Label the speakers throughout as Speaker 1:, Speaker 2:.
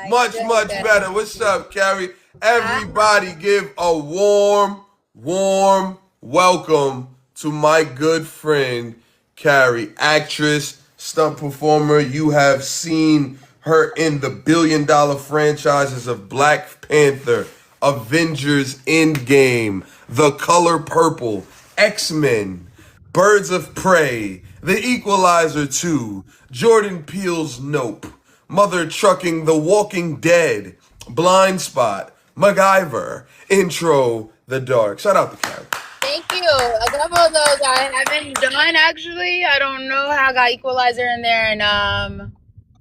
Speaker 1: Much, much better. What's up, Carrie? Everybody give a warm, warm welcome to my good friend, Carrie, actress, stunt performer. You have seen her in the billion-dollar franchises of Black Panther, Avengers Endgame, The Color Purple, X-Men, Birds of Prey, The Equalizer 2, Jordan Peele's Nope, Mother Trucking, The Walking Dead, Blind Spot, MacGyver, Intro, The Dark. Shout out to Carrie.
Speaker 2: Thank you. A couple of those I haven't done actually. I don't know how I got Equalizer in there and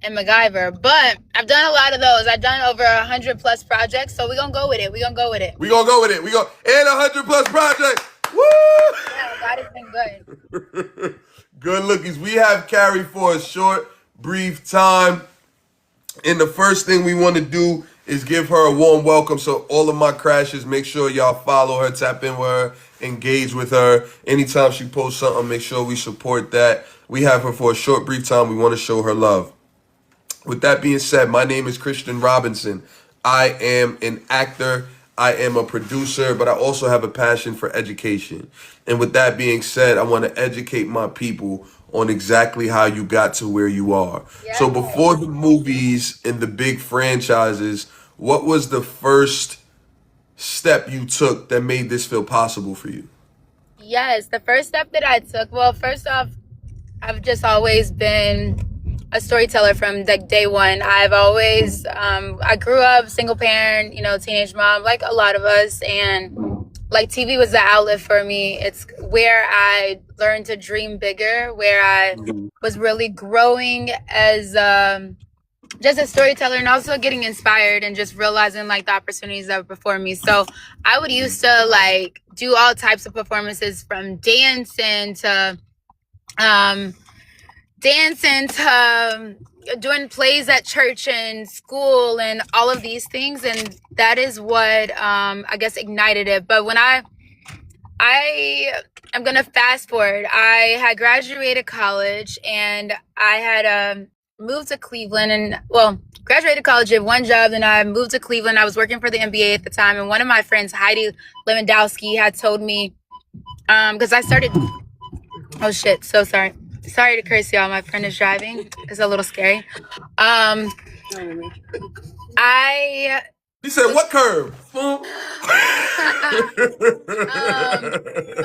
Speaker 2: MacGyver, but I've done a lot of those. I've done over 100 plus projects, so we're gonna go with it. We're gonna go with it.
Speaker 1: We gonna go with it. We go and 100 plus projects. Woo!
Speaker 2: Yeah, God has been good.
Speaker 1: Good lookies. We have Carrie for a short, brief time. And the first thing we want to do is give her a warm welcome. So all of my crashes, make sure y'all follow her, tap in with her, engage with her. Anytime she posts something, make sure we support that. We have her for a short, brief time. We want to show her love. With that being said, my name is Christian Robinson. I am an actor. I am a producer, but I also have a passion for education. And with that being said, I want to educate my people on exactly how you got to where you are. So
Speaker 2: Yeah.
Speaker 1: before the movies and the big franchises, what was the first step you took that made this feel possible for you?
Speaker 2: Yes, the first step that I took, well, first off, I've just always been a storyteller from like day one. I've always, I grew up single parent, teenage mom, like a lot of us. And like TV was the outlet for me. It's where I learned to dream bigger, where I was really growing as just a storyteller and also getting inspired and just realizing like the opportunities that were before me. So I would used to like do all types of performances from um, dancing to doing plays at church and school and all of these things. And that is what I guess ignited it. But when I'm going to fast forward, I had graduated college and I had moved to Cleveland and, well, graduated college, did one job, then I moved to Cleveland. I was working for the NBA at the time. And one of my friends, Heidi Lewandowski, had told me, because I started, oh shit, so sorry. Sorry to curse y'all. My friend is driving. It's a little scary. I
Speaker 1: He said, what curve?
Speaker 2: but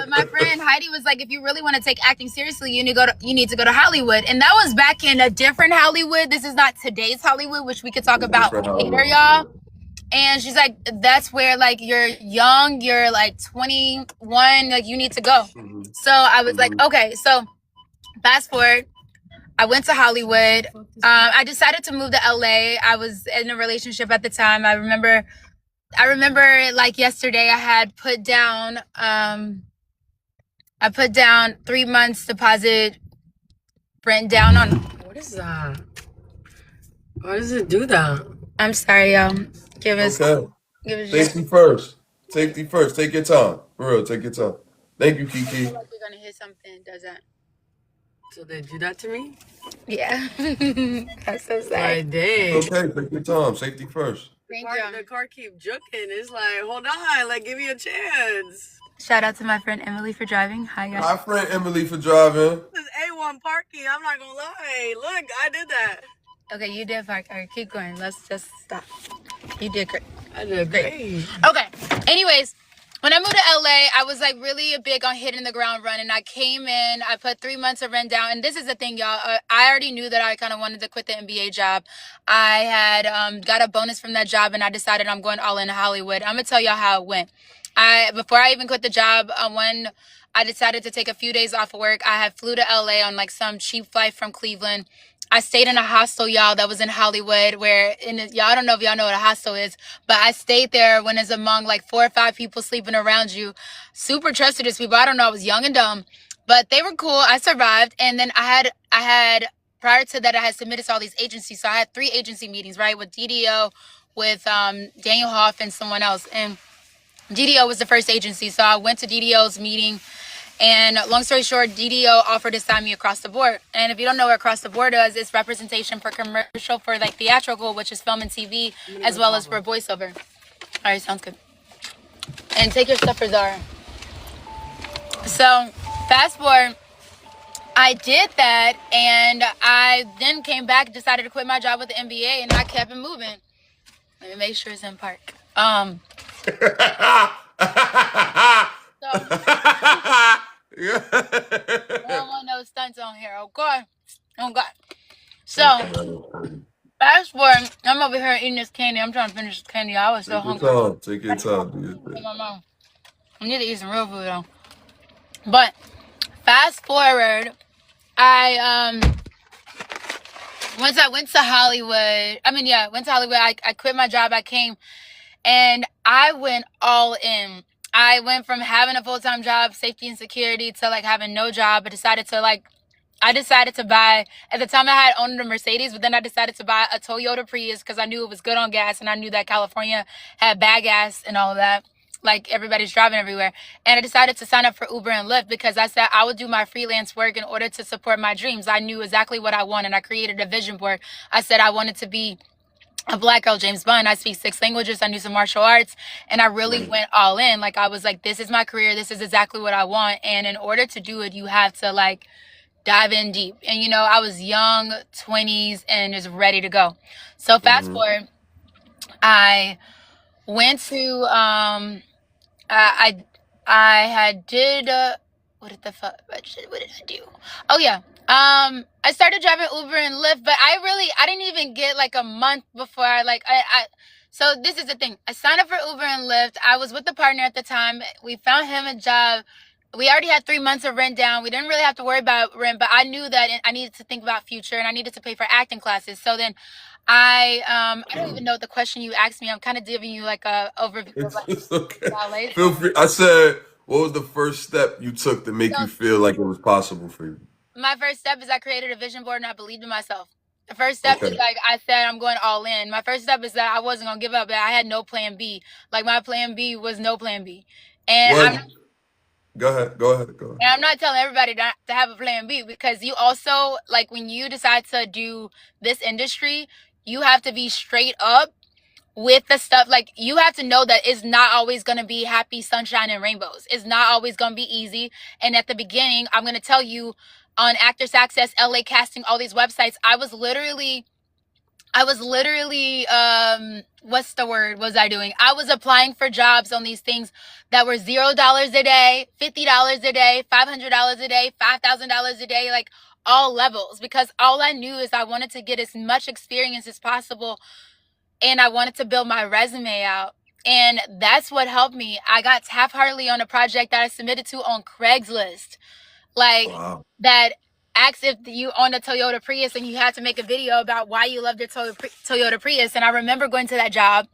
Speaker 2: my friend Heidi was like, if you really want to take acting seriously, you need to go to Hollywood. And that was back in a different Hollywood. This is not today's Hollywood, which we could talk about later, y'all. And she's like, that's where like you're young, you're like 21, like you need to go. So I was like, okay. So fast forward, I went to Hollywood. I decided to move to LA. I was in a relationship at the time. I remember like yesterday I had put down 3 months deposit rent down on.
Speaker 3: What is that? Why does it do that?
Speaker 2: I'm sorry, y'all.
Speaker 1: Okay.
Speaker 2: Give us
Speaker 1: Safety first. Safety first. Take your time. For real, take your time. Thank you, Kiki.
Speaker 2: I feel like you're gonna hit something. Does that?
Speaker 3: So they do that to me?
Speaker 2: Yeah. That's so
Speaker 3: I
Speaker 2: sad.
Speaker 3: did.
Speaker 1: Okay, take your time. Safety first.
Speaker 2: Thank
Speaker 3: The
Speaker 2: you.
Speaker 3: car keep juking. It's like, hold on, like give me a chance.
Speaker 2: Shout out to my friend Emily for driving. Hi guys.
Speaker 1: My friend Emily for driving.
Speaker 3: This is A1 parking. I'm not gonna lie. Look, I did that.
Speaker 2: Okay, you did park. All right, keep going. Let's just stop. You did great.
Speaker 3: I did great.
Speaker 2: Okay. Anyways, when I moved to LA, I was like really big on hitting the ground running. I came in, I put 3 months of rent down. And this is the thing, y'all. I already knew that I kind of wanted to quit the NBA job. I had got a bonus from that job and I decided I'm going all in Hollywood. I'm going to tell y'all how it went. Before I even quit the job, when I decided to take a few days off of work, I had flew to LA on like some cheap flight from Cleveland. I stayed in a hostel, y'all, that was in Hollywood, y'all, I don't know if y'all know what a hostel is, but I stayed there when it's among like 4 or 5 people sleeping around you. Super trusted these people. I don't know, I was young and dumb, but they were cool. I survived. And then I had, prior to that, I had submitted to all these agencies. So I had 3 agency meetings, right, with DDO, with Daniel Hoff and someone else. And DDO was the first agency. So I went to DDO's meeting And long story short, DDO offered to sign me across the board. And if you don't know what across the board does, it's representation for commercial, for like theatrical, which is film and TV, as well as for voiceover. All right, sounds good. And take your stuff for Zara. So fast forward, I did that, and I then came back, decided to quit my job with the NBA, and I kept it moving. Let me make sure it's in park. So, I don't want no stunts on here, okay? Okay. So, fast forward, I'm over here eating this candy. I'm trying to finish this candy. I was so hungry.
Speaker 1: Take your time. Do your thing.
Speaker 2: I need to eat some real food, though. But, fast forward, once I went to Hollywood, I quit my job, I came, and I went all in. I went from having a full-time job, safety and security, to like having no job. I decided to buy, at the time I had owned a Mercedes, but then I decided to buy a Toyota Prius because I knew it was good on gas, and I knew that California had bad gas and all of that. Like, everybody's driving everywhere. And I decided to sign up for Uber and Lyft because I said I would do my freelance work in order to support my dreams. I knew exactly what I wanted. I created a vision board. I said I wanted to be a Black girl James Bond. I speak 6 languages. I knew some martial arts. And I really went all in. Like, I was like, this is my career. This is exactly what I want. And in order to do it, you have to, like, dive in deep. And, you know, I was young, 20s, and just ready to go. So fast forward, I went to... I had did what did I do? Oh yeah. I started driving Uber and Lyft, but I didn't even get like a month before so this is the thing. I signed up for Uber and Lyft. I was with a partner at the time. We found him a job. We already had 3 months of rent down. We didn't really have to worry about rent, but I knew that I needed to think about future, and I needed to pay for acting classes. So then I don't even know the question you asked me. I'm kind of giving you like a overview of like
Speaker 1: It's okay.
Speaker 2: ballet.
Speaker 1: Feel free. I said, what was the first step you took to make you feel like it was possible for you?
Speaker 2: My first step is I created a vision board and I believed in myself. The first step is like I said, I'm going all in. My first step is that I wasn't gonna give up. I had no plan B. Like, my plan B was no plan B. And
Speaker 1: Go ahead.
Speaker 2: and I'm not telling everybody to have a plan B, because you also, like, when you decide to do this industry, you have to be straight up with the stuff. Like, you have to know that it's not always going to be happy sunshine and rainbows. It's not always going to be easy. And at the beginning, I'm going to tell you, on Actors Access, LA Casting, all these websites, I was literally what's the word was I doing? I was applying for jobs on these things that were $0 a day, $50 a day, $500 a day, $5,000 a day, like all levels, because all I knew is I wanted to get as much experience as possible, and I wanted to build my resume out. And that's what helped me. I got half-heartedly on a project that I submitted to on Craigslist. Like, that asked if you owned a Toyota Prius and you had to make a video about why you loved your Toyota Prius. And I remember going to that job.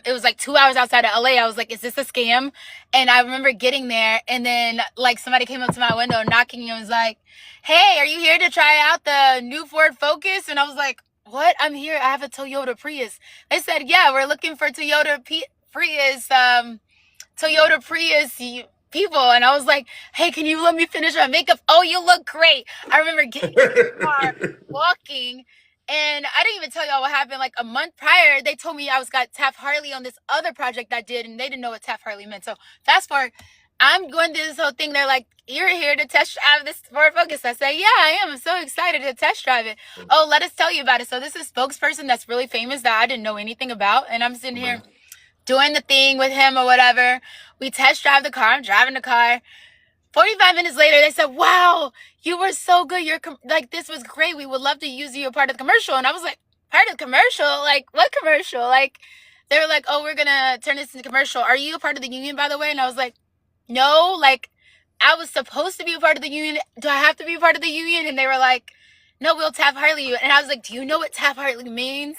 Speaker 2: It was like 2 hours outside of LA. I was like, is this a scam? And I remember getting there, and then like somebody came up to my window knocking and was like, hey, are you here to try out the new Ford Focus? And I was like, what? I'm here. I have a Toyota Prius. They said, yeah, we're looking for Toyota Prius people. And I was like, hey, can you let me finish my makeup? Oh, you look great. I remember getting in the car, walking, and I didn't even tell y'all what happened. Like, a month prior, they told me I got Taft-Hartley on this other project I did, and they didn't know what Taft-Hartley meant. So fast forward, I'm going through this whole thing. They're like, you're here to test drive this Ford Focus. I say, yeah, I am. I'm so excited to test drive it. Oh, let us tell you about it. So this is a spokesperson that's really famous that I didn't know anything about, and I'm sitting here doing the thing with him or whatever. We test drive the car. I'm driving the car. 45 minutes later, they said, wow, you were so good. Like, this was great. We would love to use you a part of the commercial. And I was like, part of the commercial? Like, what commercial? Like, they were like, oh, we're going to turn this into commercial. Are you a part of the union, by the way? And I was like, no, like, I was supposed to be a part of the union. Do I have to be a part of the union? And they were like, no, we'll Taft-Hartley you. And I was like, do you know what Taft-Hartley means?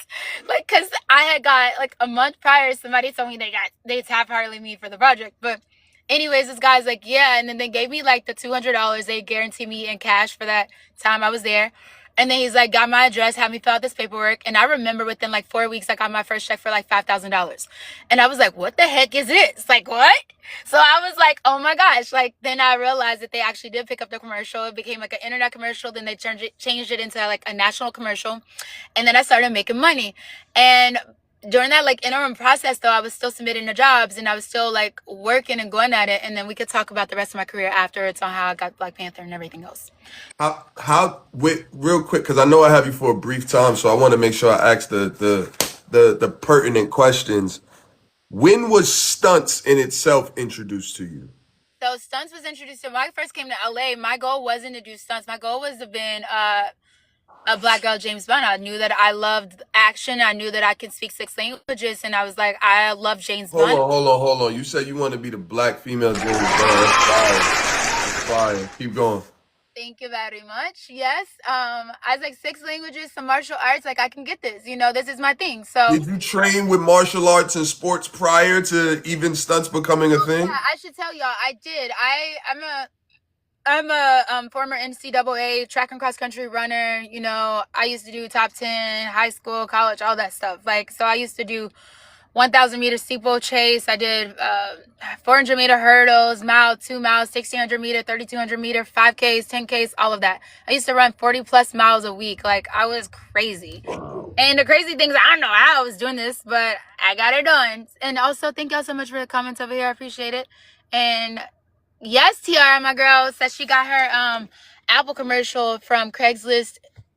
Speaker 2: Like, because I had got, like, a month prior, somebody told me they Taft-Hartley me for the project. But anyways, this guy's like, yeah. And then they gave me, like, the $200 they guaranteed me in cash for that time I was there. And then he's like, got my address, had me fill out this paperwork. And I remember within like 4 weeks, I got my first check for like $5,000. And I was like, what the heck is this? Like, what? So I was like, oh my gosh. Like, then I realized that they actually did pick up the commercial. It became like an internet commercial. Then they changed it into like a national commercial. And then I started making money. And during that like interim process though, I was still submitting to jobs and I was still like working and going at it. And then we could talk about the rest of my career afterwards on how I got Black Panther and everything else.
Speaker 1: Wait, real quick, because I know I have you for a brief time, so I want to make sure I ask the pertinent questions. When was stunts in itself introduced to you?
Speaker 2: So stunts was introduced to when I first came to LA. My goal wasn't to do stunts. My goal was to be a black girl James Bond. I knew that I loved action. I knew that I could speak 6 languages, and I was like, I love James Bond.
Speaker 1: Hold on. You said you want to be the black female James Bond. That's fire. That's fire. Keep going.
Speaker 2: Thank you very much. Yes. I was like 6 languages, some martial arts. Like I can get this. You know, this is my thing. So
Speaker 1: Did you train with martial arts and sports prior to even stunts becoming a thing?
Speaker 2: yeah, I should tell y'all, I did. I'm a former NCAA track and cross country runner. You know, I used to do top 10, high school, college, all that stuff. Like, so I used to do 1,000 meter steeplechase. I did 400 meter hurdles, mile, 2 miles, 1,600 meter, 3,200 meter, 5Ks, 10Ks, all of that. I used to run 40 plus miles a week. Like, I was crazy. And the crazy thing is, I don't know how I was doing this, but I got it done. And also, thank y'all so much for the comments over here. I appreciate it. And yes, Tiara, my girl, says she got her Apple commercial from Craigslist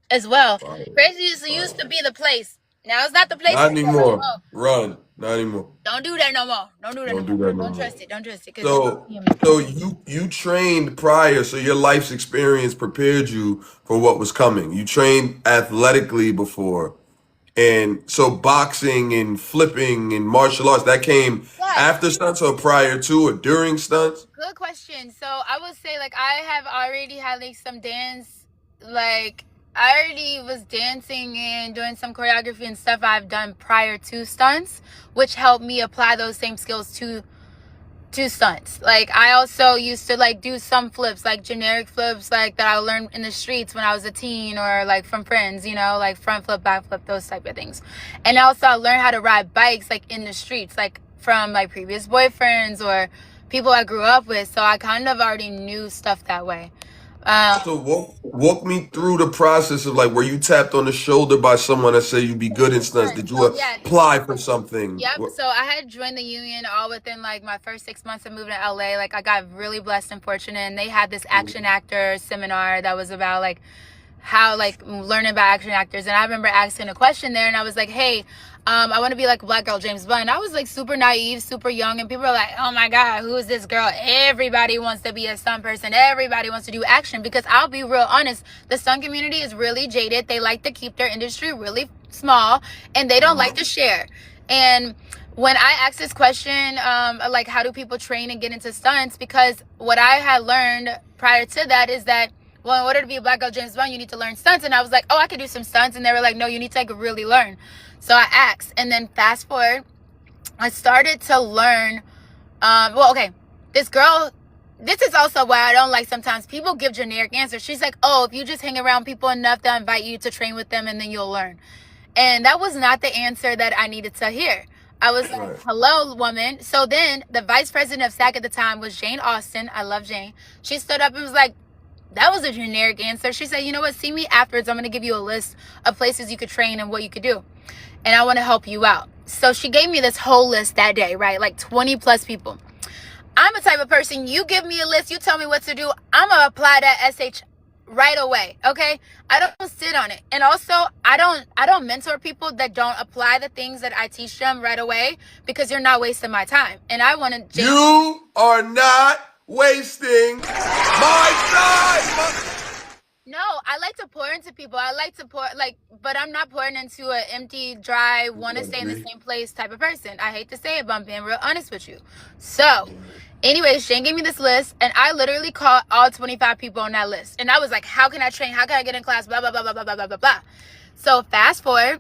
Speaker 2: as well. Craigslist used to be the place. Now it's not the place.
Speaker 1: Not anymore. Run. Not anymore.
Speaker 2: Don't do that no more. Don't do that no more. Don't trust it. Don't trust it.
Speaker 1: So you trained prior, so your life's experience prepared you for what was coming. You trained athletically before. And so boxing and flipping and martial arts, that came after stunts or prior to or during stunts?
Speaker 2: Good question. So I would say like I have already had like some dance, like I already was dancing and doing some choreography and stuff I've done prior to stunts, which helped me apply those same skills to stunts. Like I also used to like do some flips, like generic flips like that I learned in the streets when I was a teen or like from friends, you know, like front flip, back flip, those type of things. And also I learned how to ride bikes like in the streets, like from my previous boyfriends or people I grew up with. So I kind of already knew stuff that way.
Speaker 1: So walk me through the process of like, were you tapped on the shoulder by someone that said you'd be good in stunts? Did you apply for something?
Speaker 2: Yep. So I had joined the union all within like my first 6 months of moving to LA. Like I got really blessed and fortunate, and they had this action actor seminar that was about like how like learning about action actors. And I remember asking a question there, and I was like, hey, I want to be like a black girl James Bond. And I was like super naive, super young, and people are like, oh my God, who is this girl? Everybody wants to be a stunt person. Everybody wants to do action. Because I'll be real honest, the stunt community is really jaded. They like to keep their industry really small, and they don't like to share. And when I asked this question, like how do people train and get into stunts? Because what I had learned prior to that is that, well, in order to be a black girl James Bond, you need to learn stunts. And I was like, oh, I could do some stunts. And they were like, no, you need to like really learn. So I asked, and then fast forward, I started to learn. This girl, this is also why I don't like sometimes people give generic answers. She's like, oh, if you just hang around people enough, they'll invite you to train with them and then you'll learn. And that was not the answer that I needed to hear. I was like, hello, woman. So then the vice president of SAC at the time was Jane Austen. I love Jane. She stood up and was like, that was a generic answer. She said, you know what? See me afterwards. I'm going to give you a list of places you could train and what you could do. And I want to help you out. So she gave me this whole list that day, right? Like 20 plus people. I'm a type of person, you give me a list, you tell me what to do, I'm going to apply that SH right away, okay? I don't sit on it. And also, I don't mentor people that don't apply the things that I teach them right away, because you're not wasting my time. And I want to...
Speaker 1: You are not wasting my time!
Speaker 2: No, I like to pour into people. I like to pour, like, but I'm not pouring into an empty, dry, want to stay in the same place type of person. I hate to say it, but I'm being real honest with you. So, anyways, Shane gave me this list, and I literally called all 25 people on that list. And I was like, how can I train? How can I get in class? Blah, blah, blah, blah, blah, blah, blah, blah. So, fast forward,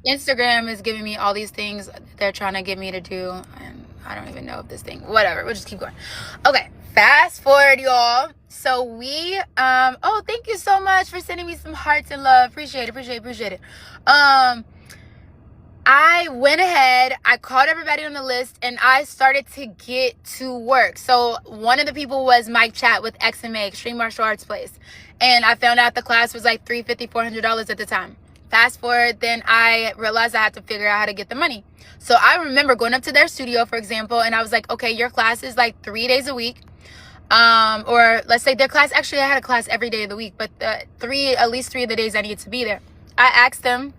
Speaker 2: Instagram is giving me all these things they're trying to get me to do, and I don't even know if this thing, whatever, we'll just keep going. Okay, Fast forward, y'all. So we, oh, thank you so much for sending me some hearts and love. Appreciate it. I went ahead, I called everybody on the list, and I started to get to work. So one of the people was Mike Chat with XMA, Extreme Martial Arts Place. And I found out the class was like $350, $400 at the time. Fast forward, then I realized I had to figure out how to get the money. So I remember going up to their studio, for example, and I was like, okay, your class is like 3 days a week. Or let's say their class, actually I had a class every day of the week, but at least 3 of the days I needed to be there. I asked them,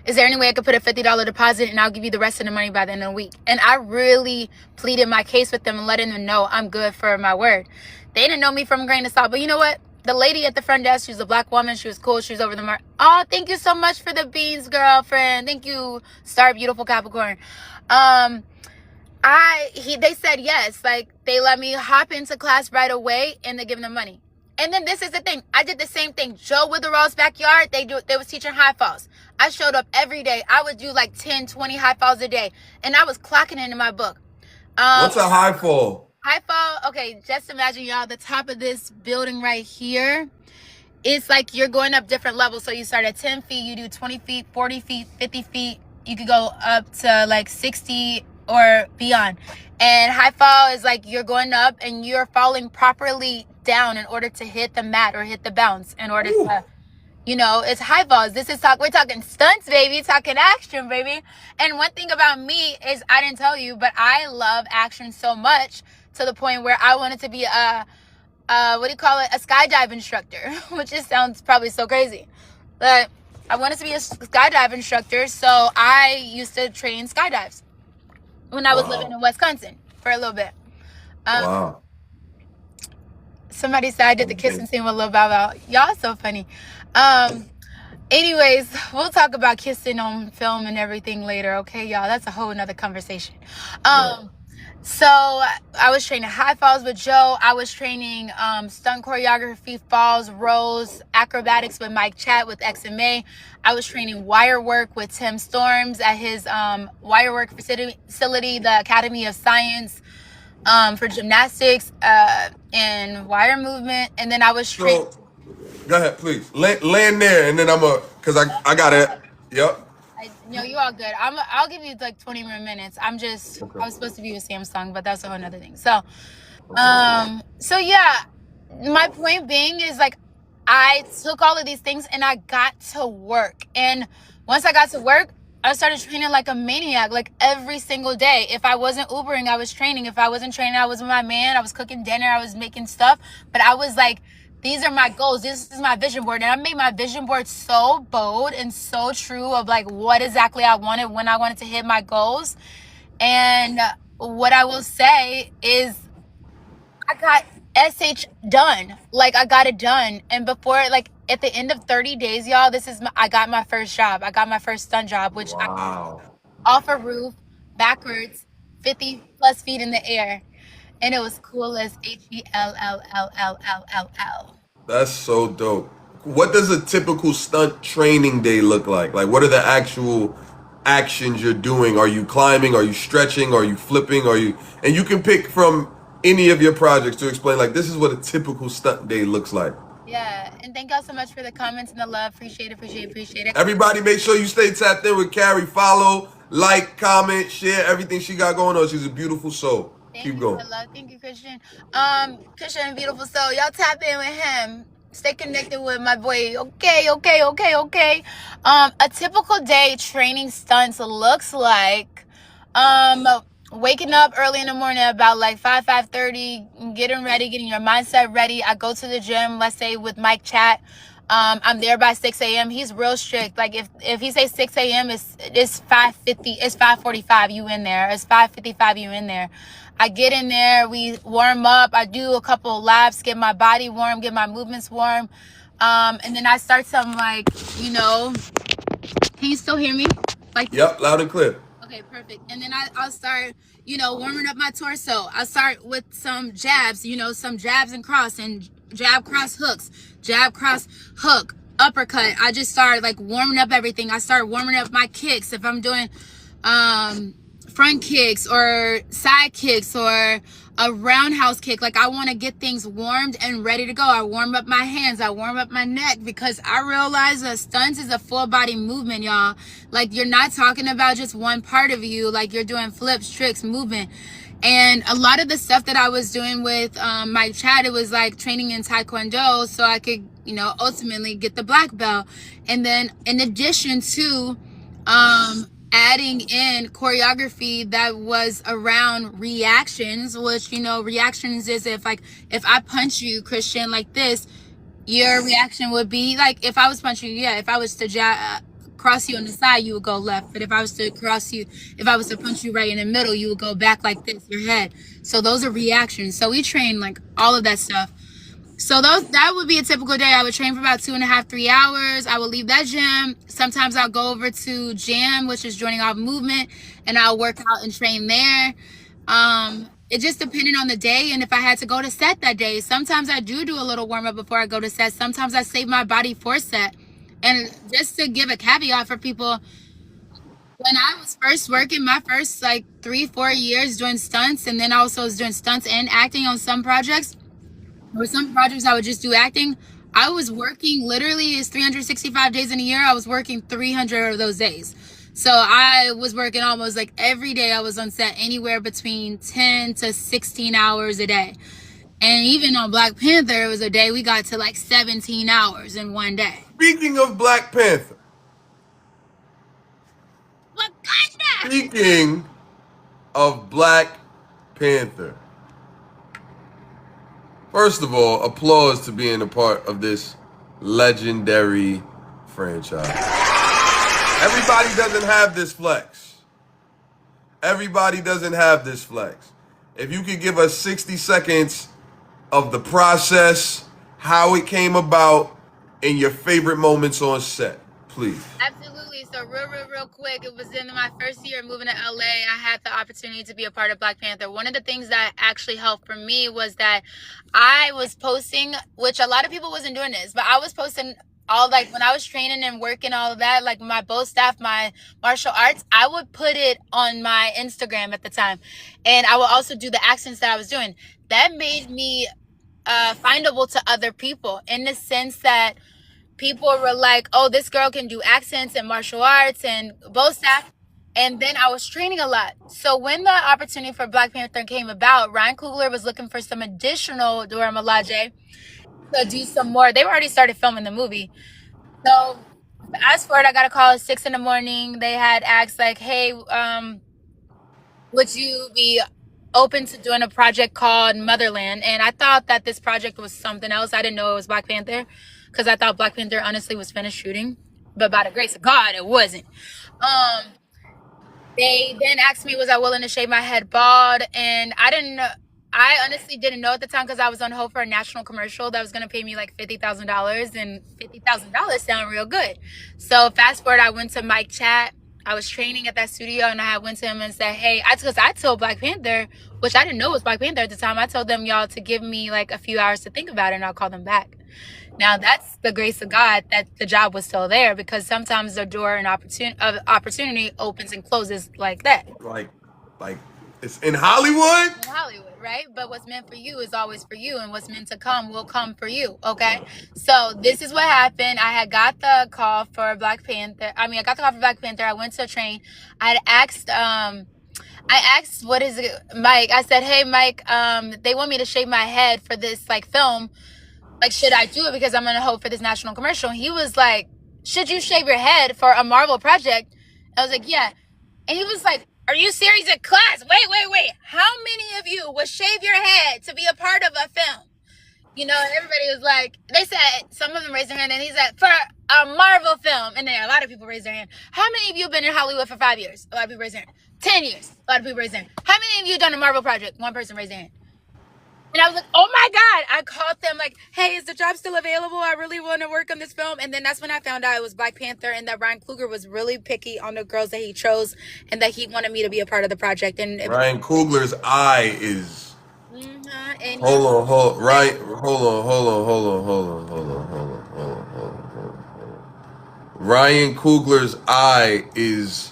Speaker 2: is there any way I could put a $50 deposit and I'll give you the rest of the money by the end of the week? And I really pleaded my case with them and letting them know I'm good for my word. They didn't know me from a grain of salt, but you know what? The lady at the front desk, she was a Black woman. She was cool. She was over the mark. Oh, thank you so much for the beans, girlfriend. Thank you, Star Beautiful Capricorn. They said yes. Like, they let me hop into class right away and they give them the money. And then this is the thing. I did the same thing. Joe Witherall's backyard, they was teaching high falls. I showed up every day. I would do like 10, 20 high falls a day. And I was clocking it in my book.
Speaker 1: What's a high fall?
Speaker 2: High fall, okay, just imagine, y'all, the top of this building right here. It's like you're going up different levels. So you start at 10 feet, you do 20 feet, 40 feet, 50 feet. You could go up to like 60 or beyond. And high fall is like you're going up and you're falling properly down in order to hit the mat or hit the bounce in order to, you know, it's high falls. We're talking stunts, baby, talking action, baby. And one thing about me is, I didn't tell you, but I love action so much to the point where I wanted to be a skydive instructor, which just sounds probably so crazy. But I wanted to be a skydive instructor, so I used to train skydives when I was living in Wisconsin for a little bit.
Speaker 1: Wow.
Speaker 2: Somebody said I did the kissing scene with Lil Bow Wow. Y'all so funny. Anyways, we'll talk about kissing on film and everything later, okay, y'all? That's a whole nother conversation. So I was training high falls with Joe. I was training stunt choreography, falls, rolls, acrobatics with Mike Chat with XMA. I was training wire work with Tim Storms at his wire work facility, the Academy of Science, for gymnastics and wire movement. And then I was training.
Speaker 1: Go ahead, please. Land there, and then because I got it. Yep.
Speaker 2: No, you're all good. I'll give you like 20 more minutes. I was supposed to be with Samsung, but that's a whole nother thing. So, so yeah, my point being is, like, I took all of these things and I got to work. And once I got to work, I started training like a maniac, like every single day. If I wasn't Ubering, I was training. If I wasn't training, I was with my man. I was cooking dinner. I was making stuff. But I was like, these are my goals. This is my vision board. And I made my vision board so bold and so true of like what exactly I wanted when I wanted to hit my goals. And what I will say is I got SH done. Like, I got it done. And before, like, at the end of 30 days, y'all, I got my first job. I got my first stunt job, which I off a roof, backwards, 50 plus feet in the air. And it was cool as HELLLLLLL.
Speaker 1: That's so dope. What does a typical stunt training day look like? Like, what are the actual actions you're doing? Are you climbing? Are you stretching? Are you flipping? And you can pick from any of your projects to explain, like, this is what a typical stunt day looks like.
Speaker 2: Yeah, and thank y'all so much for the comments and the love. Appreciate it.
Speaker 1: Everybody, make sure you stay tapped in with Carrie. Follow, like, comment, share everything she got going on. She's a beautiful soul. Keep going.
Speaker 2: Thank you, Christian. Christian, beautiful soul. Y'all tap in with him. Stay connected with my boy. Okay. A typical day training stunts looks like waking up early in the morning about like 5:30, getting ready, getting your mindset ready. I go to the gym, let's say with Mike Chat. I'm there by 6 a.m. He's real strict. Like, if he says 6 a.m., it's 5:50, it's 5:45, you in there. It's 5:55, you in there. I get in there, we warm up. I do a couple of laps, get my body warm, get my movements warm. And then I start some, like, can you still hear me?
Speaker 1: Yep, loud and clear.
Speaker 2: Okay, perfect. And then I'll start, warming up my torso. I'll start with some jabs, some jabs and cross, and jab, cross, hooks, jab, cross, hook, uppercut. I just start like warming up everything. I start warming up my kicks. If I'm doing front kicks or side kicks or a roundhouse kick. Like, I want to get things warmed and ready to go. I warm up my hands, I warm up my neck, because I realize that stunts is a full body movement, y'all. Like, you're not talking about just one part of you. Like, you're doing flips, tricks, movement. And a lot of the stuff that I was doing with my chat, it was like training in Taekwondo so I could, you know, ultimately get the black belt. And then in addition to adding in choreography that was around reactions, which, you know, reactions is if I punch you, Christian, like this, your reaction would be like, if I was punching you, if I was to cross you on the side, you would go left. But if I was to punch you right in the middle, you would go back like this, your head. So those are reactions. So we train like all of that stuff. So that would be a typical day. I would train for about 2.5, 3 hours. I would leave that gym. Sometimes I'll go over to jam, which is joining off movement, and I'll work out and train there. It just depended on the day and if I had to go to set that day. Sometimes I do a little warm up before I go to set. Sometimes I save my body for set. And just to give a caveat for people, when I was first working, my first like 3-4 years doing stunts, and then I also was doing stunts and acting on some projects, or some projects I would just do acting, I was working, literally, it's 365 days in a year. I was working 300 of those days. So I was working almost like every day. I was on set anywhere between 10 to 16 hours a day. And even on Black Panther, it was a day we got to like 17 hours in one day.
Speaker 1: Speaking of Black Panther.
Speaker 2: Wakanda!
Speaker 1: Speaking of Black Panther. First of all, applause to being a part of this legendary franchise. Everybody doesn't have this flex. Everybody doesn't have this flex. If you could give us 60 seconds of the process, how it came about, and your favorite moments on set, please.
Speaker 2: Absolutely. So real quick, it was in my first year moving to LA. I had the opportunity to be a part of Black Panther. One of the things that actually helped for me was that I was posting, which a lot of people wasn't doing this, but I was posting all, like, when I was training and working all of that, like my bow staff, my martial arts, I would put it on my Instagram at the time. And I would also do the accents that I was doing. That made me findable to other people, in the sense that people were like, oh, this girl can do accents and martial arts and bow staff. And then I was training a lot. So when the opportunity for Black Panther came about, Ryan Coogler was looking for some additional Dora Milaje to do some more. They already started filming the movie. So fast forward, I got a call at 6 a.m. They had asked like, hey, would you be open to doing a project called Motherland? And I thought that this project was something else. I didn't know it was Black Panther, because I thought Black Panther honestly was finished shooting, but by the grace of God, it wasn't. They then asked me, was I willing to shave my head bald? And I honestly didn't know at the time, because I was on hold for a national commercial that was going to pay me like $50,000, and $50,000 sound real good. So fast forward, I went to Mike Chat. I was training at that studio, and I went to him and said, hey, because I told Black Panther, which I didn't know was Black Panther at the time, I told them, y'all, to give me like a few hours to think about it, and I'll call them back. Now, that's the grace of God that the job was still there, because sometimes the door of opportunity opens and closes like that.
Speaker 1: Like it's in Hollywood?
Speaker 2: In Hollywood, right? But what's meant for you is always for you, and what's meant to come will come for you, okay? So this is what happened. I had got the call for Black Panther. I got the call for Black Panther. I went to a train. I asked, what is it, Mike? I said, hey, Mike, they want me to shave my head for this like film. Like, should I do it because I'm going to hope for this national commercial? He was like, should you shave your head for a Marvel project? I was like, yeah. And he was like, are you serious? In class? Wait. How many of you would shave your head to be a part of a film? You know, and everybody was like, they said, some of them raised their hand, and he said, for a Marvel film. And then a lot of people raised their hand. How many of you have been in Hollywood for 5 years? A lot of people raised their hand. 10 years. A lot of people raised their hand. How many of you done a Marvel project? One person raised their hand. And I was like, oh my God. I called them like, hey, is the job still available? I really want to work on this film. And then that's when I found out it was Black Panther, and that Ryan Coogler was really picky on the girls that he chose, and that he wanted me to be a part of the project. And
Speaker 1: Ryan Coogler's eye is...
Speaker 2: And
Speaker 1: Hold on. Ryan Coogler's eye is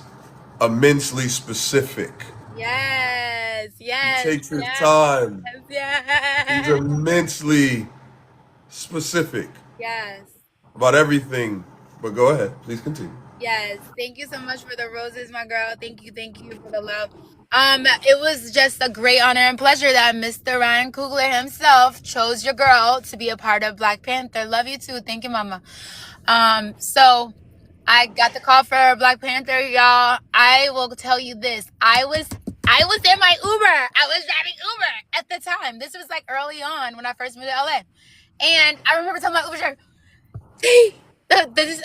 Speaker 1: immensely specific.
Speaker 2: Yes.
Speaker 1: He
Speaker 2: yes,
Speaker 1: takes his
Speaker 2: yes,
Speaker 1: time. He's
Speaker 2: yes,
Speaker 1: immensely specific
Speaker 2: yes.
Speaker 1: about everything. But go ahead. Please continue.
Speaker 2: Yes, thank you so much for the roses, my girl. Thank you for the love. It was just a great honor and pleasure that Mr. Ryan Coogler himself chose your girl to be a part of Black Panther. Love you too. Thank you, mama. So I got the call for Black Panther, y'all. I will tell you this. I was in my Uber. I was driving Uber at the time. This was like early on when I first moved to LA. And I remember telling my Uber driver,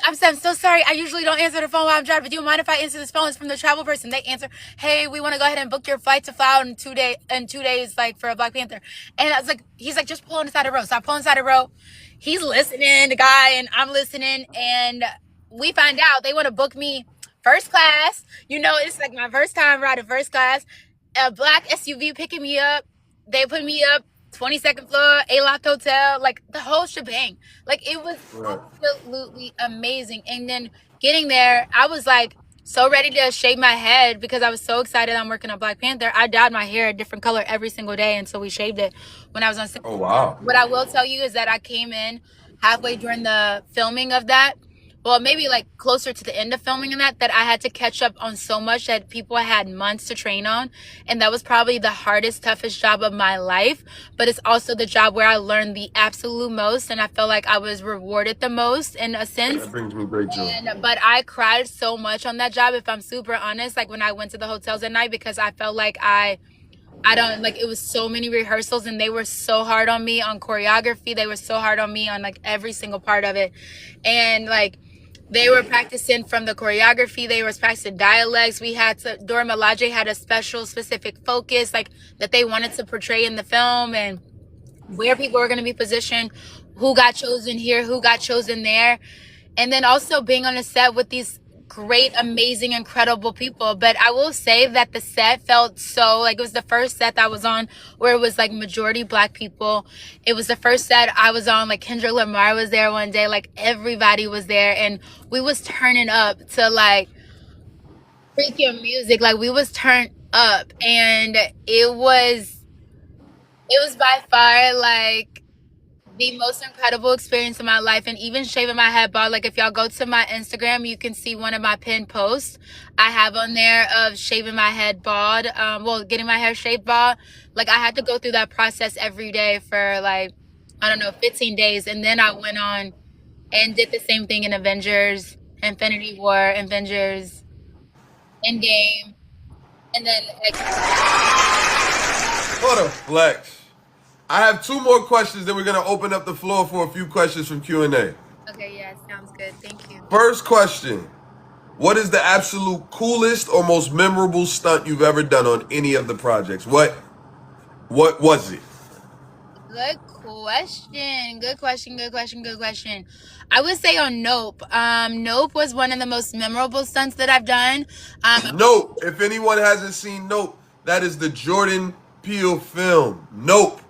Speaker 2: I'm so sorry. I usually don't answer the phone while I'm driving. But do you mind if I answer this phone? It's from the travel person. They answer, "Hey, we want to go ahead and book your flight to fly out in 2 days, like for a Black Panther." And I was like, he's like, "Just pull on the side of the road." So I pull on the side of the road. He's listening, the guy, and I'm listening. And we find out they want to book me first class. You know, it's like my first time riding first class. A black SUV picking me up. They put me up 22nd floor, A-Loft Hotel, like the whole shebang. Like it was
Speaker 1: Right.
Speaker 2: absolutely amazing. And then getting there, I was like so ready to shave my head because I was so excited I'm working on Black Panther. I dyed my hair a different color every single day until we shaved it when I was on set.
Speaker 1: Oh wow.
Speaker 2: What I will tell you is that I came in halfway during the filming of that. Well, maybe like closer to the end of filming in that I had to catch up on so much that people had months to train on. And that was probably the hardest, toughest job of my life. But it's also the job where I learned the absolute most. And I felt like I was rewarded the most in a sense.
Speaker 1: That brings me great joy.
Speaker 2: But I cried so much on that job, if I'm super honest, like when I went to the hotels at night, because I felt like I don't like, it was so many rehearsals and they were so hard on me on choreography. They were so hard on me on like every single part of it. And like, they were practicing from the choreography. They were practicing dialects. We had to, Dora Milaje had a specific focus, like that they wanted to portray in the film and where people were going to be positioned, who got chosen here, who got chosen there. And then also being on a set with these great, amazing, incredible people. But I will say that the set felt so like it was the first set that I was on where it was like majority Black people. It was the first set I was on, like Kendrick Lamar was there one day, like everybody was there, and we was turning up to like freaking music. Like we was turned up, and it was by far like the most incredible experience of my life. And even shaving my head bald, like if y'all go to my Instagram, you can see one of my pinned posts I have on there of shaving my head bald, getting my hair shaved bald. Like I had to go through that process every day for like, I don't know, 15 days. And then I went on and did the same thing in Avengers, Infinity War, Avengers, Endgame, and then
Speaker 1: What a flex. I have two more questions, then we're gonna open up the floor for a few questions from Q&A.
Speaker 2: okay, yeah, sounds good. Thank you.
Speaker 1: First question. What is the absolute coolest or most memorable stunt you've ever done on any of the projects? What was it?
Speaker 2: Good question. Good question. Good question. Good question. I would say on Nope. Nope was one of the most memorable stunts that I've done.
Speaker 1: Nope. If anyone hasn't seen Nope, that is the Jordan Peele film. Nope.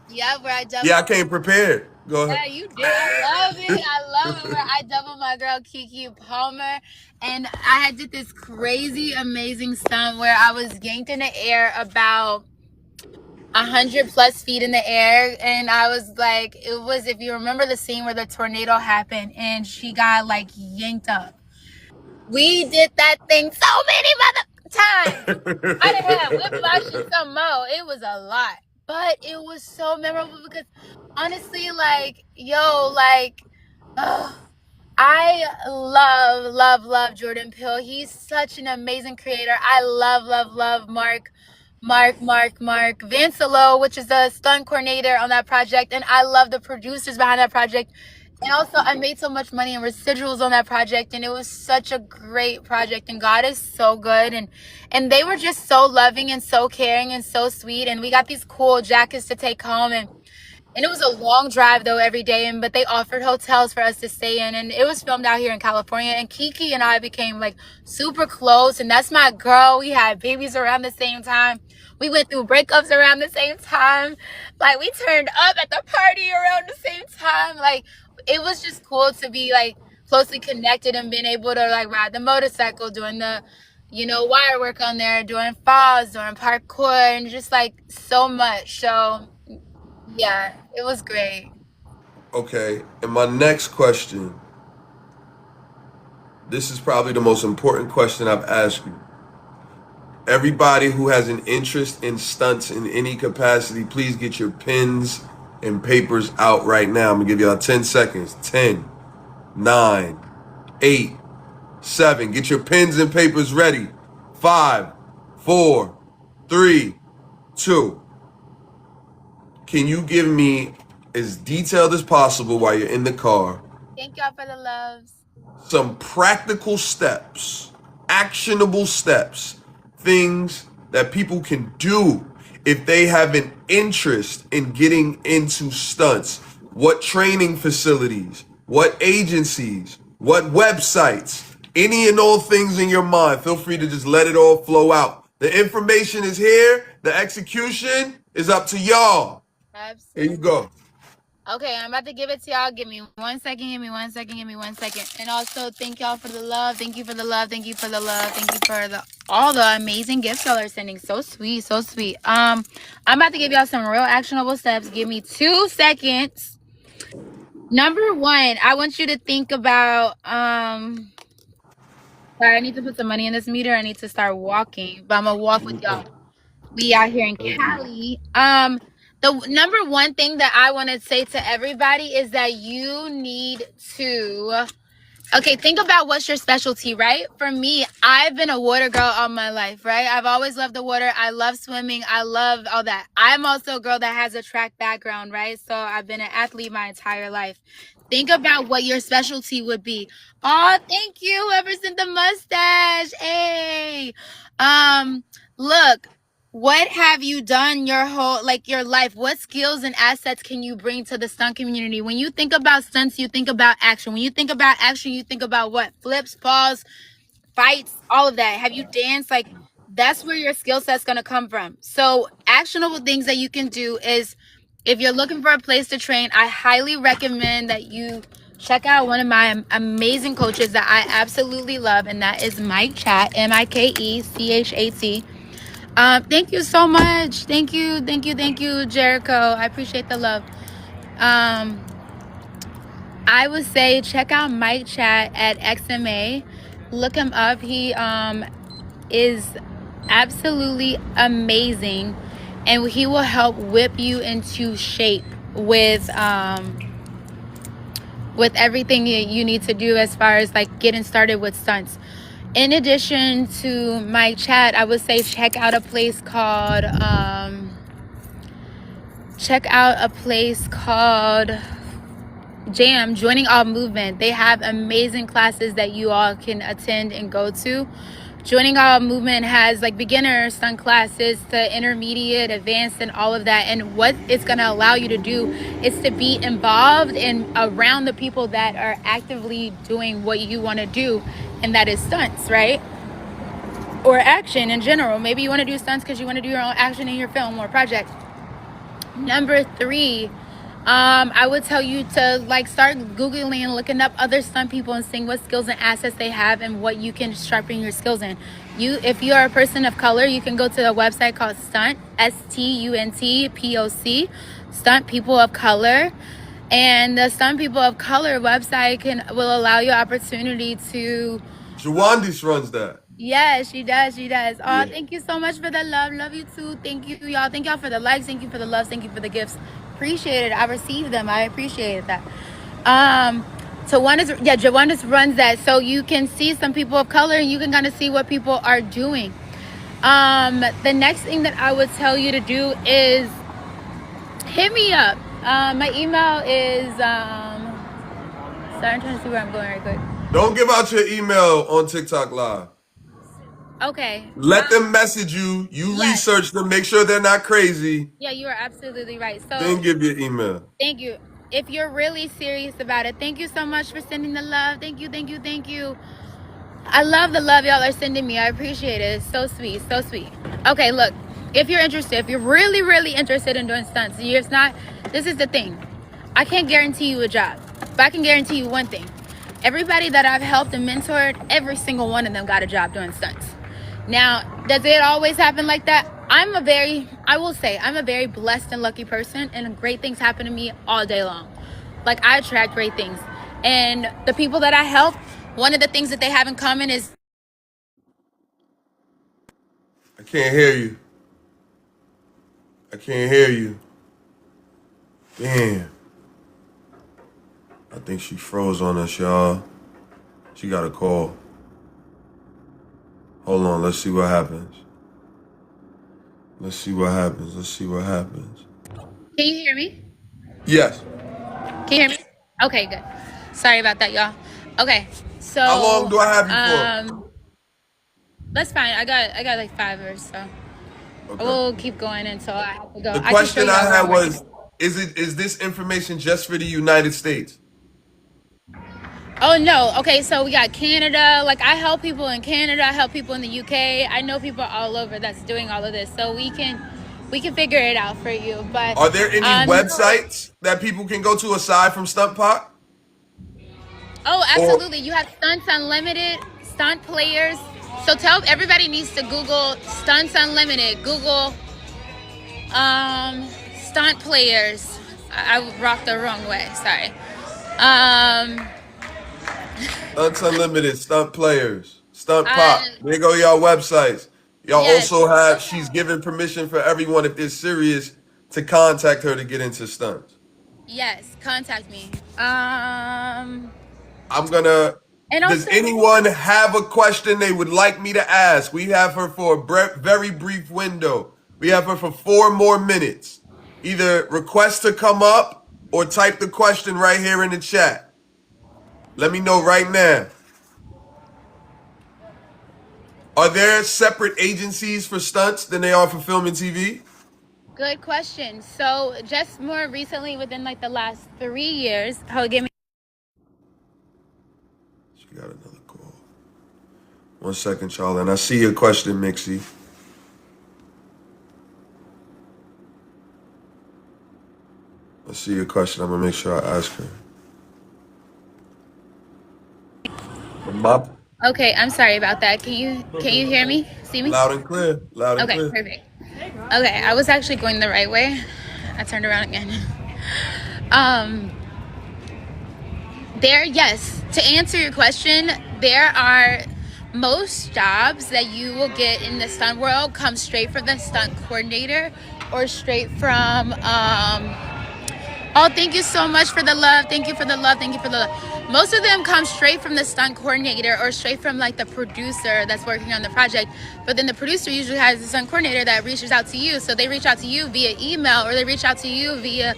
Speaker 2: Yeah, where I doubled.
Speaker 1: Yeah, I came prepared. Go ahead.
Speaker 2: Yeah, you did. I love it. I love it. Where I doubled my girl Kiki Palmer, and I had did this crazy, amazing stunt where I was yanked in the air about 100+ feet in the air, and I was like, it was, if you remember the scene where the tornado happened and she got like yanked up. We did that thing so many times. I done had whiplash and some more. It was a lot, but it was so memorable because honestly, like, I love Jordan Peele. He's such an amazing creator. I love Mark Vancelo, which is the stunt coordinator on that project, and I love the producers behind that project. And also, I made so much money in residuals on that project, and it was such a great project. And God is so good, and they were just so loving and so caring and so sweet. And we got these cool jackets to take home, and it was a long drive though every day, but they offered hotels for us to stay in, and it was filmed out here in California. And Kiki and I became like super close, and that's my girl. We had babies around the same time. We went through breakups around the same time. Like we turned up at the party around the same time. Like it was just cool to be like closely connected and being able to like ride the motorcycle, doing the wire work on there, doing falls, doing parkour, and just like so much. So yeah, it was great.
Speaker 1: Okay, and my next question. This is probably the most important question I've asked you. Everybody who has an interest in stunts in any capacity, please get your pens and papers out right now. I'm gonna give y'all 10 seconds. 10, 9, 8, 7. Get your pens and papers ready. 5, 4, 3, 2. Can you give me as detailed as possible while you're in the car
Speaker 2: Thank y'all for the loves.
Speaker 1: some practical steps, actionable steps, things that people can do if they have an interest in getting into stunts? What training facilities, what agencies, what websites, any and all things in your mind. Feel free to just let it all flow out. The information is here, the execution is up to y'all. Here you
Speaker 2: Absolutely.
Speaker 1: go.
Speaker 2: Okay, I'm about to give it to y'all. Give me 1 second. Give me 1 second. Give me 1 second. And also, thank y'all for the love. Thank you for the love. Thank you for the love. Thank you for all the amazing gifts y'all are sending. So sweet, so sweet. I'm about to give y'all some real actionable steps. Give me 2 seconds. Number one, I want you to think about Sorry, I need to put some money in this meter. I need to start walking, but I'm gonna walk with y'all. We out here in Cali. The number one thing that I want to say to everybody is that you need to Okay, think about what's your specialty, right? For me, I've been a water girl all my life, right? I've always loved the water. I love swimming. I love all that. I'm also a girl that has a track background, right? So I've been an athlete my entire life. Think about what your specialty would be. Oh, thank you, whoever sent the mustache. Hey. Look, what have you done your life? What skills and assets can you bring to the stunt community? When you think about stunts, you think about action. When you think about action, you think about what? Flips, falls, fights, all of that. Have you danced? Like, that's where your skill set's going to come from. So actionable things that you can do is, if you're looking for a place to train, I highly recommend that you check out one of my amazing coaches that I absolutely love, and that is Mike Chat, Mikechat. Thank you so much. Thank you, Jericho. I appreciate the love. I would say check out Mike Chat at XMA. Look him up. He is absolutely amazing, and he will help whip you into shape with everything you need to do as far as like getting started with stunts. In addition to my chat, I would say check out a place called Jam, Joining All Movement. They have amazing classes that you all can attend and go to. Joining All Movement has like beginner stunt classes to intermediate, advanced, and all of that. And what it's going to allow you to do is to be involved and around the people that are actively doing what you want to do, and that is stunts, right? Or action in general. Maybe you want to do stunts because you want to do your own action in your film or project. Number 3, I would tell you to like start Googling and looking up other stunt people and seeing what skills and assets they have and what you can sharpen your skills in. If you are a person of color, you can go to a website called Stunt, STUNTPOC, Stunt People of Color. And the Stunt People of Color website will allow you opportunity to.
Speaker 1: Jawandis runs that.
Speaker 2: Yeah, she does. Oh,
Speaker 1: Yeah.
Speaker 2: Thank you so much for the love. Love you too. Thank you, y'all. Thank y'all for the likes. Thank you for the love. Thank you for the gifts. Appreciate it. I received them. I appreciate that. Jawanda's runs that, so you can see some people of color and you can kind of see what people are doing. The next thing that I would tell you to do is hit me up. My email is sorry, I'm trying to see where I'm going right quick.
Speaker 1: Don't give out your email on TikTok Live.
Speaker 2: Okay.
Speaker 1: Let them message you. You
Speaker 2: Yes.
Speaker 1: research them. Make sure they're not crazy.
Speaker 2: Yeah, you are absolutely right. So
Speaker 1: Then give your email.
Speaker 2: thank you. If you're really serious about it, thank you so much for sending the love. Thank you. I love the love y'all are sending me. I appreciate it. It's so sweet. Okay, look. If you're interested, if you're really, really interested in doing stunts, this is the thing. I can't guarantee you a job, but I can guarantee you one thing. Everybody that I've helped and mentored, every single one of them got a job doing stunts. Now, does it always happen like that? I will say, I'm a very blessed and lucky person, and great things happen to me all day long. Like, I attract great things. And the people that I help, one of the things that they have in common is...
Speaker 1: I can't hear you. I can't hear you. Damn. I think she froze on us, y'all. She got a call. Hold on, let's see what happens. Let's see what happens. Let's see what happens.
Speaker 2: Can you hear me?
Speaker 1: Yes.
Speaker 2: Can you hear me? Okay, good. Sorry about that, y'all. Okay, so...
Speaker 1: How long do I have you for?
Speaker 2: That's fine. I got like 5 or so.
Speaker 1: Okay.
Speaker 2: We'll keep going until I have to go.
Speaker 1: The question I had was, is this information just for the United States?
Speaker 2: Oh no. Okay, so we got Canada. Like, I help people in Canada, I help people in the UK. I know people all over that's doing all of this. So we can figure it out for you. But
Speaker 1: Are there any websites that people can go to aside from Stunt Pop?
Speaker 2: Oh, absolutely. You have Stunts Unlimited, Stunt Players. So everybody needs to Google Stunts Unlimited. Google Stunt Players. I rocked the wrong way. Sorry.
Speaker 1: Stunts Unlimited, Stunt Players, Stunt Pop. There go y'all websites. Y'all also have, she's given permission for everyone, if they're serious, to contact her to get into stunts.
Speaker 2: Yes, contact me.
Speaker 1: Does anyone have a question they would like me to ask? We have her for a very brief window. We have her for 4 more minutes. Either request to come up or type the question right here in the chat. Let me know right now. Are there separate agencies for stunts than they are for film and TV?
Speaker 2: Good question. So just more recently, within like the last 3 years,
Speaker 1: She got another call. 1 second, Charlie. And I see your question, Mixie. I see your question. I'm gonna make sure I ask her.
Speaker 2: Okay, I'm sorry about that. Can you hear me? See me?
Speaker 1: Loud and clear. Loud and clear.
Speaker 2: Okay, perfect. Okay, I was actually going the right way. I turned around again. Yes, to answer your question, there are most jobs that you will get in the stunt world come straight from the stunt coordinator or straight from thank you so much for the love. Thank you for the love. Thank you for the love. Most of them come straight from the stunt coordinator or straight from like the producer that's working on the project. But then the producer usually has the stunt coordinator that reaches out to you. So they reach out to you via email or they reach out to you via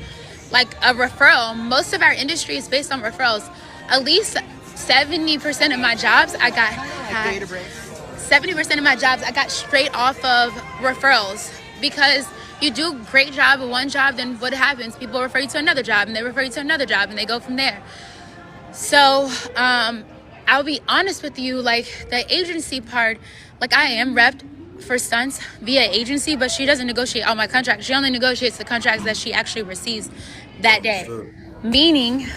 Speaker 2: like a referral. Most of our industry is based on referrals. At least 70% of my jobs I got 70% of my jobs I got straight off of referrals, because you do a great job at one job, then what happens? People refer you to another job, and they refer you to another job, and they go from there. So I'll be honest with you, like the agency part, like I am repped for stunts via agency, but she doesn't negotiate all my contracts. She only negotiates the contracts that she actually receives that day. Sure. Meaning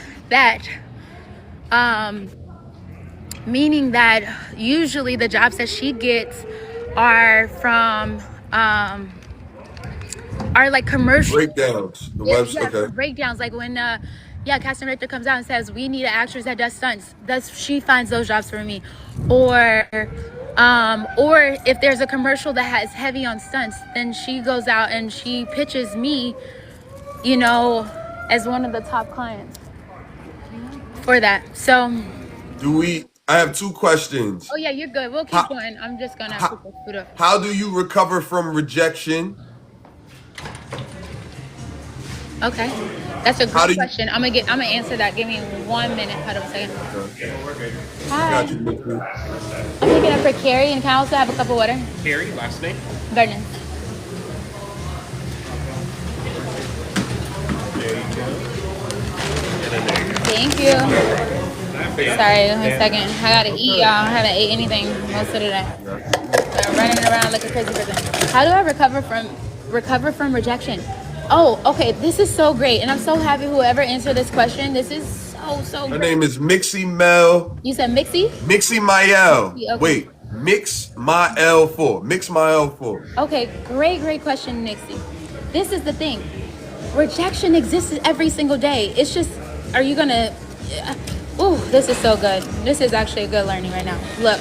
Speaker 2: that usually the jobs that she gets are from are like commercial
Speaker 1: breakdowns.
Speaker 2: Breakdowns, like when casting director comes out and says we need an actress that does stunts. She finds those jobs for me, or if there's a commercial that has heavy on stunts, then she goes out and she pitches me, as one of the top clients for that. So
Speaker 1: I have 2 questions.
Speaker 2: Oh yeah, you're good. We'll keep going. I'm just gonna put the food up.
Speaker 1: How do you recover from rejection?
Speaker 2: Okay, that's a good question. I'm gonna answer that. Give me 1 minute. Hold on a second.
Speaker 1: Okay.
Speaker 2: Hi.
Speaker 1: Got you, Nikki.
Speaker 2: I'm picking up for Carrie, and can I also have a cup of water?
Speaker 4: Carrie, last name?
Speaker 2: Bernans. Thank you. Sorry, 1 second. I gotta eat, y'all. I haven't ate anything most of the day. I'm running around like a crazy person. How do I recover from rejection? Oh, okay. This is so great, and I'm so happy whoever answered this question. This is so great.
Speaker 1: Her name is Mixie Mel.
Speaker 2: You said Mixie?
Speaker 1: Mixie Mayel.
Speaker 2: Okay.
Speaker 1: Wait, Mix my L4. Mix my L4.
Speaker 2: Okay, great question, Nixie. This is the thing. Rejection exists every single day. It's just, are you gonna? Ooh, this is so good. This is actually a good learning right now. Look,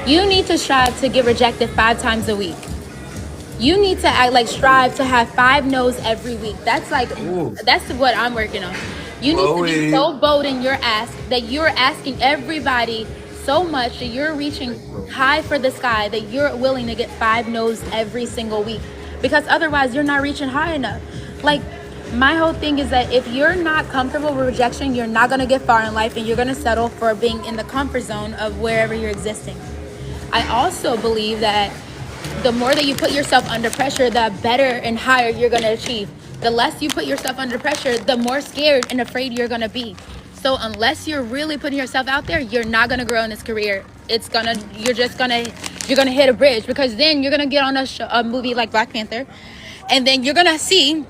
Speaker 2: you need to strive to get rejected 5 times a week. You need to strive to have 5 no's every week. That's
Speaker 1: Ooh.
Speaker 2: that's what I'm working on. You need to be so bold in your ask that you're asking everybody so much that you're reaching high for the sky that you're willing to get 5 no's every single week. Because otherwise you're not reaching high enough. Like, my whole thing is that if you're not comfortable with rejection, you're not gonna get far in life, and you're gonna settle for being in the comfort zone of wherever you're existing. I also believe that the more that you put yourself under pressure, the better and higher you're going to achieve. The less you put yourself under pressure, the more scared and afraid you're going to be. So unless you're really putting yourself out there, you're not going to grow in this career. You're going to hit a bridge, because then you're going to get on a movie like Black Panther, and then you're going to see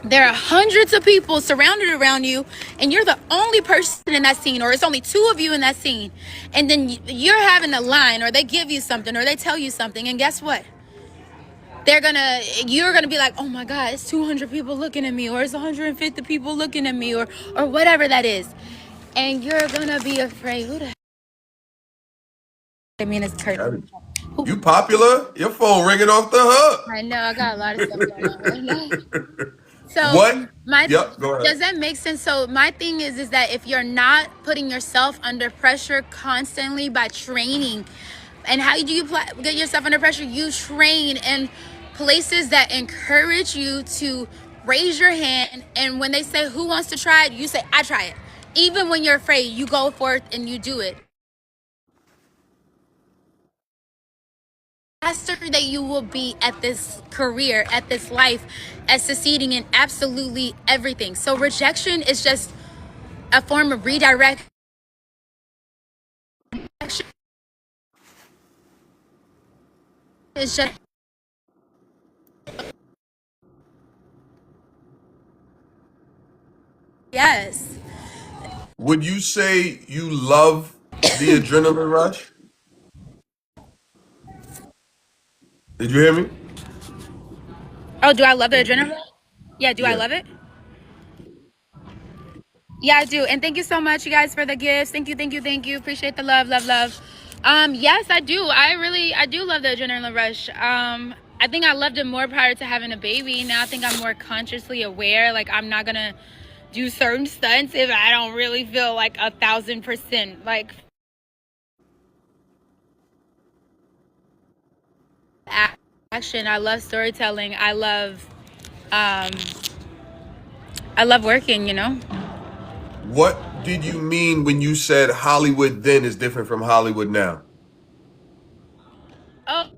Speaker 2: there are hundreds of people surrounded around you, and you're the only person in that scene, or it's only 2 of you in that scene. And then you're having a line, or they give you something, or they tell you something, and guess what? You're gonna be like, oh my God, it's 200 people looking at me, or it's 150 people looking at me, or whatever that is. And you're gonna be afraid. Who the heck? I mean, it's Kurt.
Speaker 1: You popular? Your phone ringing off the hook.
Speaker 2: I know, I got a lot of stuff going on right now. So
Speaker 1: What? Yep, go ahead.
Speaker 2: does that make sense? So my thing is that if you're not putting yourself under pressure constantly by training, and how do you get yourself under pressure? You train in places that encourage you to raise your hand, and when they say who wants to try it, you say I try it. Even when you're afraid, you go forth and you do it. Faster that you will be at this career, at this life, as succeeding in absolutely everything. So rejection is just a form of redirect. It's just yes.
Speaker 1: Would you say you love the adrenaline rush? Did you hear me?
Speaker 2: Oh, do I love the adrenaline? Yeah, do I
Speaker 1: Yeah.
Speaker 2: love it? Yeah, I do. And thank you so much, you guys, for the gifts. Thank you. Appreciate the love. Yes, I do. I do love the adrenaline rush. I think I loved it more prior to having a baby. Now I think I'm more consciously aware. Like, I'm not gonna do certain stunts if I don't really feel like 1,000%. Like, action. I love storytelling. I love working, you know?
Speaker 1: What did you mean when you said Hollywood then is different from Hollywood now?
Speaker 2: Oh,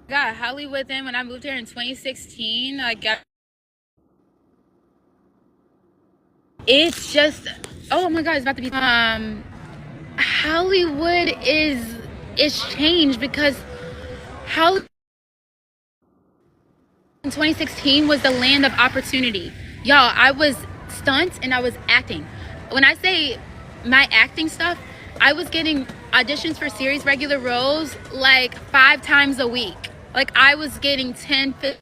Speaker 2: God, Hollywood then, when I moved here in 2016, it's just, oh my God, it's about to be, Hollywood is changed, because Hollywood in 2016 was the land of opportunity. Y'all, I was stunts and I was acting. When I say my acting stuff, I was getting auditions for series regular roles like 5 times a week. Like, I was getting 10, 15.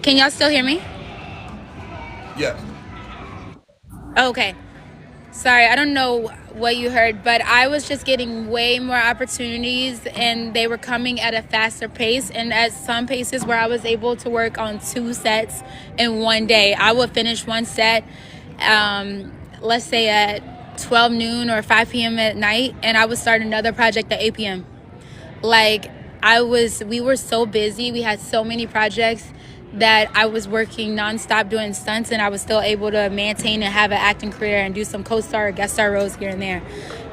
Speaker 2: Can y'all still hear me?
Speaker 1: Yes.
Speaker 2: Okay. Sorry, I don't know what you heard, but I was just getting way more opportunities, and they were coming at a faster pace. And at some paces where I was able to work on 2 sets in one day, I would finish one set, let's say at 12 noon or 5 p.m. at night, and I would start another project at 8 p.m. Like, we were so busy. We had so many projects that I was working nonstop doing stunts, and I was still able to maintain and have an acting career and do some co-star or guest star roles here and there.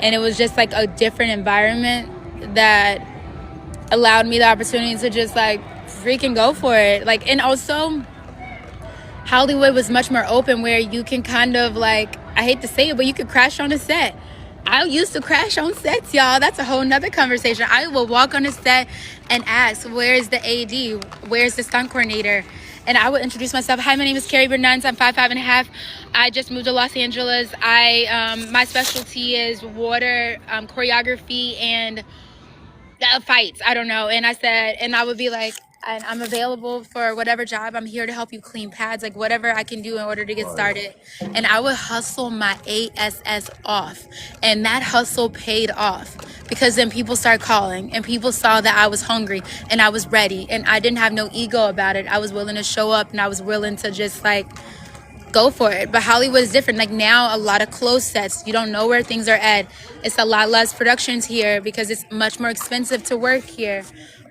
Speaker 2: And it was just like a different environment that allowed me the opportunity to just like freaking go for it. Like, and also Hollywood was much more open, where you can kind of like, I hate to say it, but you could crash on a set. I used to crash on sets, y'all. That's a whole nother conversation. I will walk on a set and ask, where's the AD? Where's the stunt coordinator? And I would introduce myself. Hi, my name is Carrie Bernans. I'm 5'5.5". I just moved to Los Angeles. My specialty is water, choreography, and fights. I don't know. And I said, and I would be like, and I'm available for whatever job. I'm here to help you clean pads, like whatever I can do in order to get started. And I would hustle my ASS off. And that hustle paid off because then people started calling and people saw that I was hungry and I was ready and I didn't have no ego about it. I was willing to show up and I was willing to just like go for it. But Hollywood is different. Like now, a lot of closed sets. You don't know where things are at. It's a lot less productions here because it's much more expensive to work here.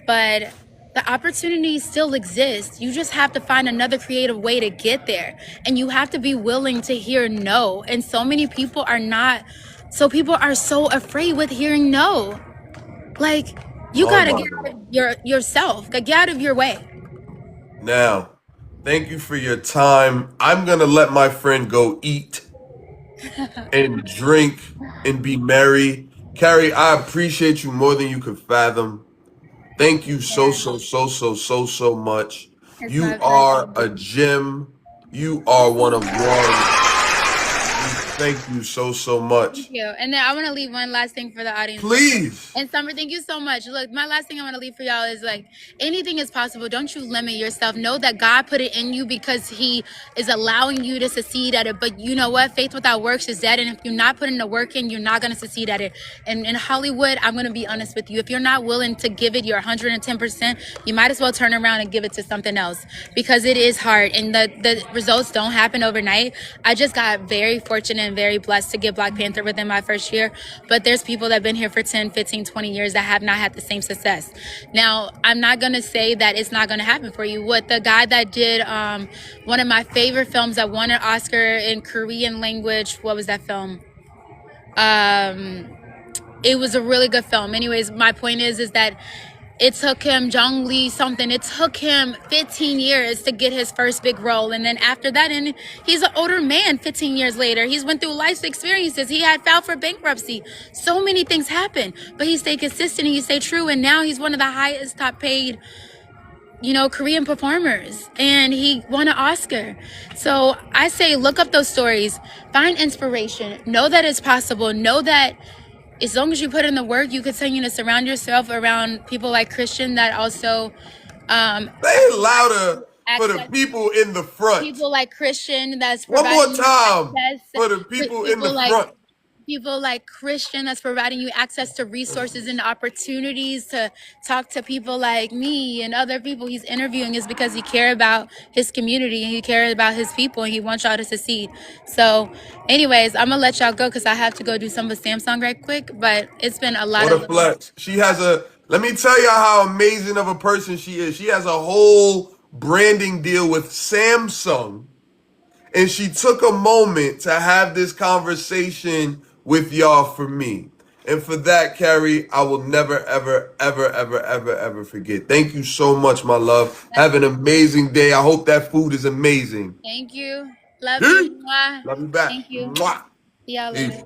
Speaker 2: But the opportunity still exists. You just have to find another creative way to get there. And you have to be willing to hear no. And so many people are not. So people are so afraid with hearing no. Like, you gotta get out of yourself. Like, get out of your way.
Speaker 1: Now, thank you for your time. I'm going to let my friend go eat and drink and be merry. Carrie, I appreciate you more than you could fathom. Thank you so much.
Speaker 2: It's
Speaker 1: You
Speaker 2: my
Speaker 1: are
Speaker 2: pleasure.
Speaker 1: a gem. You are one of one. Thank you so
Speaker 2: Thank
Speaker 1: much.
Speaker 2: you. And then I want to leave one last thing for the audience.
Speaker 1: Please.
Speaker 2: And Summer, thank you so much. Look, my last thing I want to leave for y'all is like, anything is possible. Don't you limit yourself. Know that God put it in you because he is allowing you to succeed at it. But you know what? Faith without works is dead. And if you're not putting the work in, you're not going to succeed at it. And in Hollywood, I'm going to be honest with you. If you're not willing to give it your 110%, you might as well turn around and give it to something else because it is hard. And the results don't happen overnight. I just got very fortunate and very blessed to get Black Panther within my first year. But there's people that have been here for 10, 15, 20 years that have not had the same success. Now, I'm not going to say that it's not going to happen for you. What the guy that did one of my favorite films that won an Oscar in Korean language, what was that film? It was a really good film. Anyways, my point is that it took him, Jong Lee something, it took him 15 years to get his first big role. And then after that, and he's an older man 15 years later. He's went through life's experiences. He had filed for bankruptcy. So many things happened. But he stayed consistent and he stayed true. And now he's one of the highest top paid, Korean performers. And he won an Oscar. So I say look up those stories. Find inspiration. Know that it's possible. Know that as long as you put in the work, you continue to surround yourself around people like Christian that also
Speaker 1: Say it louder for the
Speaker 2: access
Speaker 1: people in the front.
Speaker 2: people like Christian that's
Speaker 1: One more
Speaker 2: providing you
Speaker 1: time
Speaker 2: access
Speaker 1: for the people in the
Speaker 2: like
Speaker 1: front.
Speaker 2: people like Christian that's providing you access to resources and opportunities to talk to people like me and other people he's interviewing is because he cares about his community and he cares about his people and he wants y'all to succeed. So anyways, I'm gonna let y'all go because I have to go do some with Samsung right quick, but it's been a lot
Speaker 1: What
Speaker 2: of
Speaker 1: a flex. Let me tell you how amazing of a person she is. She has a whole branding deal with Samsung. And she took a moment to have this conversation with y'all for me. And for that, Carrie, I will never, ever forget. Thank you so much, my love. Have an amazing day. I hope that food is amazing.
Speaker 2: Thank you. Love
Speaker 1: Peace.
Speaker 2: you. Mwah.
Speaker 1: Love you back.
Speaker 2: Thank you.
Speaker 1: Mwah.
Speaker 2: See y'all
Speaker 1: Peace.
Speaker 2: later.